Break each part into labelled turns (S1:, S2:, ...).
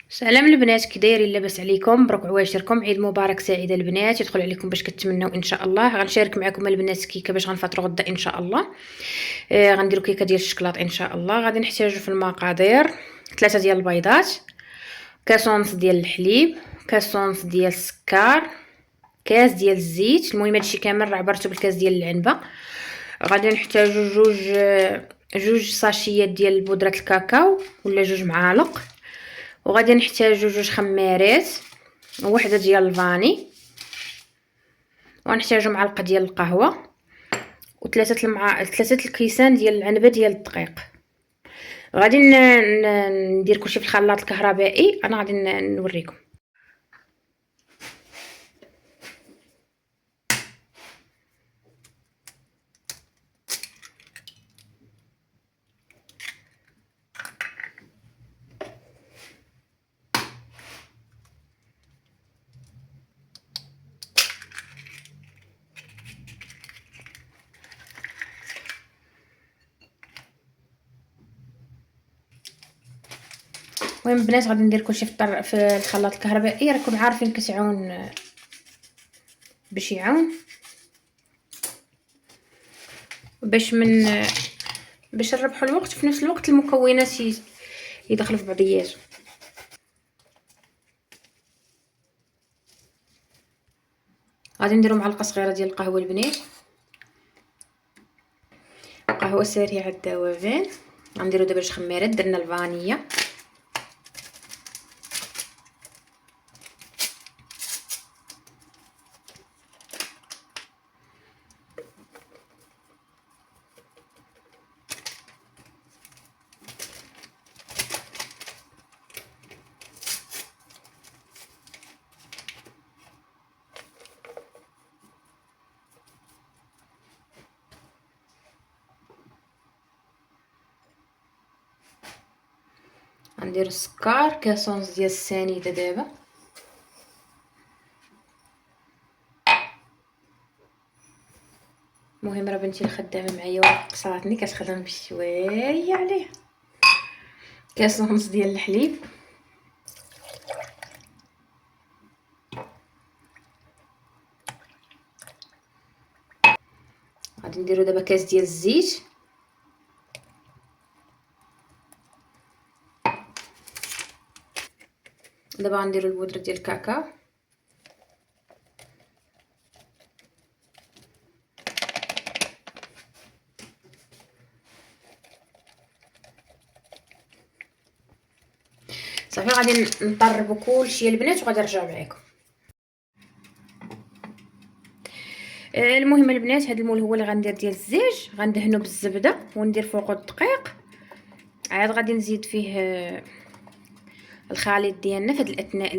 S1: سلام البنات، كي دايرين؟ لاباس عليكم؟ مبروك عواشركم، عيد مبارك سعيد البنات. يدخل عليكم باش كتمناو ان شاء الله. غنشارك معكم البنات كيكه باش غنفطروا غدا ان شاء الله. غنديروا كيكه ديال الشكلاط ان شاء الله. غادي نحتاجوا في المقادير 3 ديال البيضات، كاس ونص ديال الحليب، كاس ونص ديال السكر، كاس ديال الزيت. المهم هادشي كامل راه عبرته بالكاس ديال العنبه. غادي نحتاجوا جوج ساشيات ديال بودره الكاكاو ولا 2 معالق، وغادي نحتاجو 2 خمارات، وحده ديال الفاني، ونحتاجو معلقه ديال القهوه، ثلاثه الكيسان ديال العنبه ديال الدقيق. غادي ندير كلشي في الخلاط الكهربائي. انا غادي نوريكم. المهم البنات غادي ندير كلشي في الخلاط الكهربائي. راكم عارفين كتعاون باش يعاون باش نربحوا الوقت، في نفس الوقت المكونات يدخلوا في بعضياتهم. غادي نديروا معلقه صغيره ديال القهوه البنات، قهوه سريعه الذوبان. غنديروا دابا 2 خمارات. درنا الفانيلا، غندير السكر، كاس ونص ديال السنيده دابا. المهم راه بنتي الخدامه معايا وقصاتني كتخدم بشويه عليه. كاس ونص ديال الحليب، غادي نديرو دابا كاس ديال الزيت، دابا غنديرو البودره ديال الكاكاو، صافي. غادي نطربو كلشي البنات وغادي نرجع معاكم. المهم البنات هذا المول هو اللي غندير ديال الزيج. غندهنو بالزبده وندير فوقو الدقيق. عاد غادي نزيد فيه الخليط ديالنا في هذه الاثناء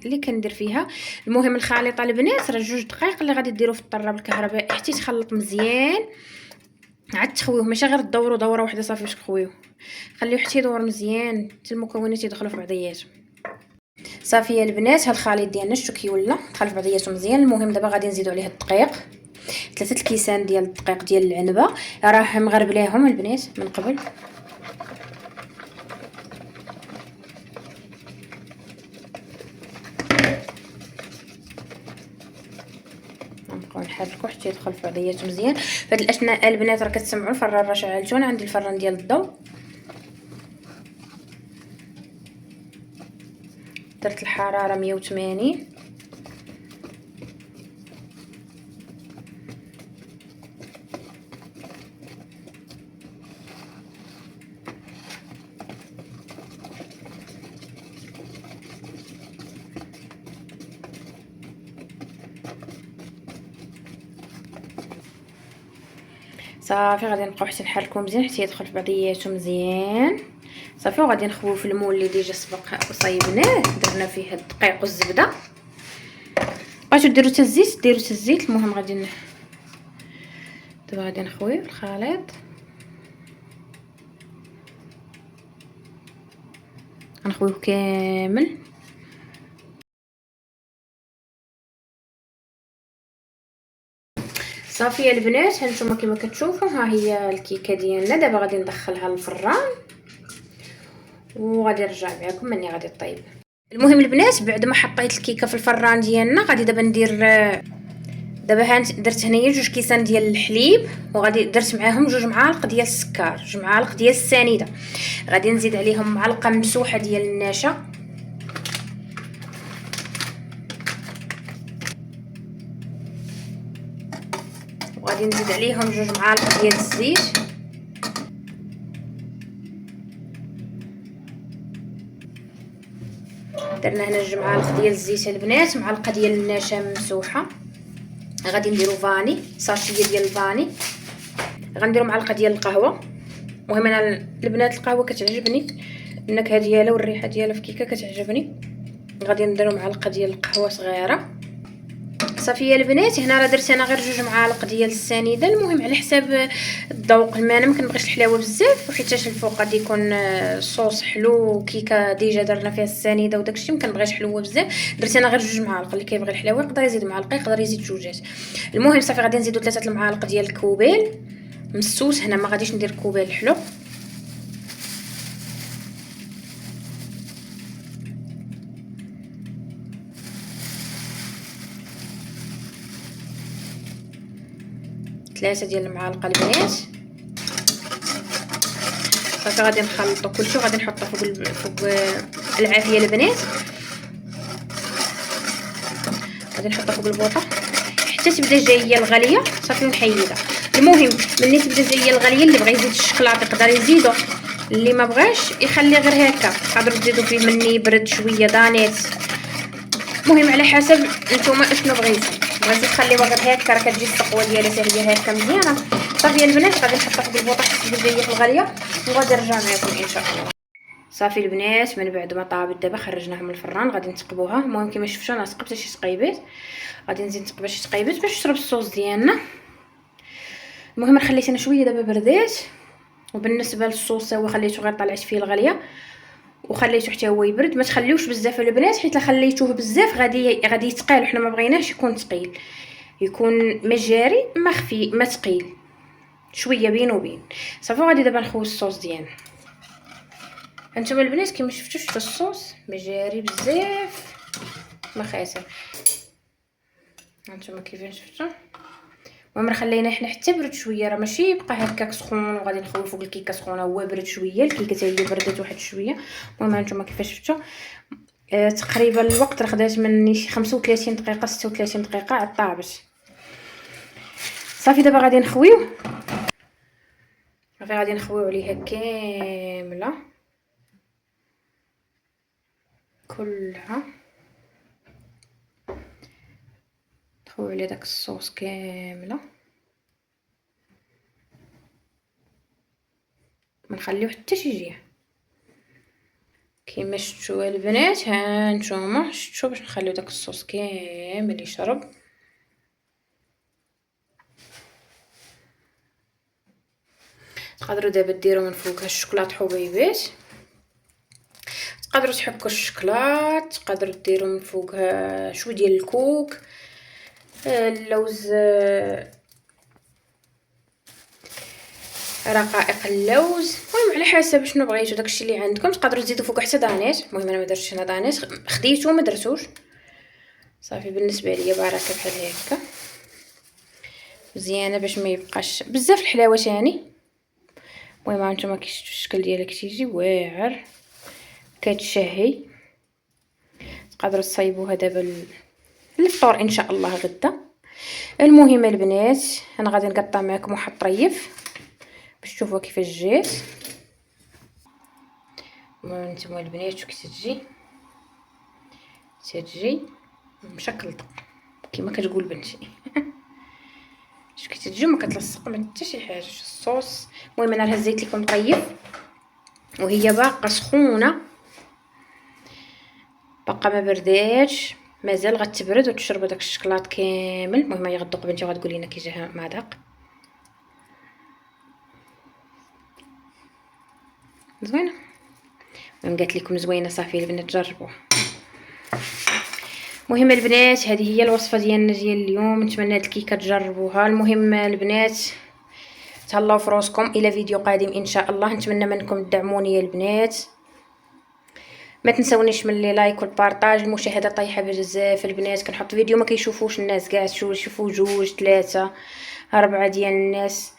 S1: اللي كندير فيها. المهم الخليط البنات راه 2 دقائق اللي غادي ديروا في الطراب الكهربائي حتى يتخلط مزيان. عاد تخويوه، ماشي غير دوروا دوره واحده صافي باش تخويوه، خليوه حتى يدور مزيان حتى المكونات يدخلوا في بعضياتهم. صافي يا البنات، هاد الخليط ديالنا شتو كي ولا دخل في بعضياتهم مزيان. المهم دابا غادي نزيدوا عليه الدقيق، 3 الكيسان ديال الدقيق ديال العنبه. راه مغربلاهم البنات من قبل. نبقاو نحركو حتى يدخل في بعضياته مزيان. فهاد الاثناء البنات راه كتسمعوا الفران راه شعلته. انا عندي الفران ديال الضو، درت الحراره 180. صافي غادي نبقاو حتى نحركو مزيان حتى يدخل في بعضياته مزيان. صافي وغادي نخويو في المول اللي ديجا سبق وصايبناه. درنا فيه الدقيق والزبده. بغيتو ديروا حتى الزيت ديروا حتى الزيت. المهم غادي دابا غادي نخويو الخليط. غنخويوه كامل. صافي يا البنات، هانتوما كما كتشوفوا ها هي الكيكه ديالنا. دابا غادي ندخلها للفران وغادي نرجع معكم مني غادي طيب. المهم البنات بعد ما حطيت الكيكه في الفران ديالنا غادي دابا ندير دابا ها درت هنايا 2 كيسان ديال الحليب وغادي درت معاهم 2 معالق ديال السكر 2 معالق ديال السنيده. غادي نزيد عليهم معلقه ممسوحه ديال النشا وغادي نزيد عليهم 2 معالق ديال الزيت درنا هنا 2 معالق ديال الزيت البنات معلقه ديال النشا ممسوحه. غادي نديرو فاني ساشيه ديال الفاني غنديرو معلقه ديال القهوه. المهم انا البنات القهوه كتعجبني النكهه ديالها والريحه ديالها في كيكه كتعجبني. غادي نديرو معلقه ديال القهوه صغيره صافي يا البنات. هنا راه درت انا غير 2 معالق ديال السنيده المهم على حساب الذوق. انا ما كنبغيش الحلاوه بزاف وحيتاش الفوق غادي يكون صوص حلو وكيكه ديجا درنا فيها السنيده وداكشي ما كنبغيش حلوه بزاف. درت انا غير 2 معالق. اللي كيبغي الحلاوه يقدر يزيد معلقه يقدر يزيد 2. المهم صافي غادي نزيدو 3 المعالق ديال الكوبيل مسوس. هنا ما غاديش ندير كوبيل حلو. ثلاثة ديال المعالق البنات. صافي غادي نخلطو كلشي وغادي نحطو فوق العافيه البنات. غادي نحطها فوق البوطه حتى تبدا جايه الغاليه صافي ونحيدها. المهم ملي تبدا جايه الغاليه اللي بغى يزيد الشكلاط يقدر يزيدو اللي ما بغاش يخليه غير هكا. تقدروا تزيدوا فيه من يبرد شويه دانيت. المهم على حسب نتوما اشنو بغيتو. بغيتو تخليوها غير هكا راه كتجي السقوه ديالها هي هكا مزيانه. صافي البنات غادي نحطها فوق البوطه حتى تبدا جايه في الغاليه وغادي نرجع معكم ان شاء الله. صافي البنات من بعد ما طابت دابا خرجناها من الفران غادي نتقبوها. المهم كما شفتوا انا سقبت شي تقيبات غادي نزيد نتقبى شي تقيبات باش تشرب الصوص ديالنا. المهم خليت انا شويه دابا بردات. وبالنسبه للصوص هو خليته غير طلعت فيه الغليه وخليته حتى هو يبرد. ما تخليوش بزاف البنات حيت لا خليتوه بزاف غادي يتقال وحنا ما بغيناش يكون ثقيل. يكون مجاري ما خفي ما ثقيل شويه بين وبين. صافي غادي دابا نخوي الصوص ديالنا. هانتوما البنات كما شفتوا الصوص مجاري بزاف ما خاسر. هانتوما كيفاش شفتوا. المهم خلينا حنا حتى برد شويه راه ماشي يبقى هكاك سخون وغادي نخوي فوق الكيكه سخونه. هو برد شويه الكيكه حتى هي بردت واحد شويه. المهم هانتوما كيفاش شفتوا تقريبا الوقت راه خدات مني شي 35 دقيقه 36 دقيقه عاد طابت. صافي دابا غادي نخويو. صافي غادي نخويو عليها كامله كلها. نخويو على داك الصوص كامله ما نخليو حتى شي جهه. كيما شفتوا البنات ها نتوما شفتوا باش نخليو داك الصوص كامل يشرب. تقدروا دابا ديروا من فوقها الشوكولاط حبيبات. تقدروا تحكوا الشوكولاط. تقدروا ديروا من فوقها شويه ديال الكوك اللوز رقائق اللوز. المهم على حسب شنو بغيتو داكشي اللي عندكم. تقدروا تزيدوا فوق حتى دانيت. المهم انا ما درتش هنا دانيت خديته ما درتوش. صافي بالنسبه ليا بركه بحال هكا مزيانه باش ما يبقاش بزاف الحلاوه ثاني. المهم هانتوما كيشفتوا الشكل ديالها كتيجي واعر كتشهي. تقدروا تصايبوها دابا للفطور ان شاء الله غدا. المهم البنات انا غادي نقطع معكم واحد الطريف باش تشوفوا كيفاش جات. نتوما البنات شو كتجي مشكلطه كما كتقول بنتي شو كتجي ما كتلصق من حتى شي حاجه الصوص. المهم انا هزيت لكم طيب وهي باقا سخونه باقا ما برداتش مازال غتبرد وتشربوا داك الشكلاط كامل. المهم هي غدوق بنتي وغتقول لنا كي جاها مذاق زوينه. المهم قالت لكم زوينه صافي البنات جربوها. المهم البنات هذه هي الوصفه ديالنا ديال اليوم. نتمنى هاد الكيكه تجربوها. المهم البنات تهلاو في روسكم الى فيديو قادم ان شاء الله. نتمنى منكم تدعموني يا البنات ما تنسونيش من لي لايك والبارطاج. المشاهده طايحه بزاف البنات، كنحط فيديو ما كيشوفوش الناس كاع، يشوفوا 2 3 4 ديال الناس،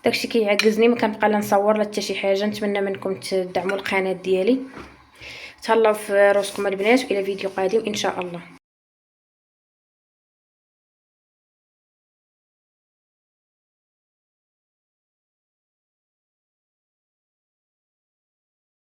S1: داكشي كيعجزني، ما كنبقى لا نصور لا حتى شي حاجه. نتمنى منكم تدعموا القناه ديالي. تهلاو في روسكم البنات، والى فيديو قادم ان شاء الله.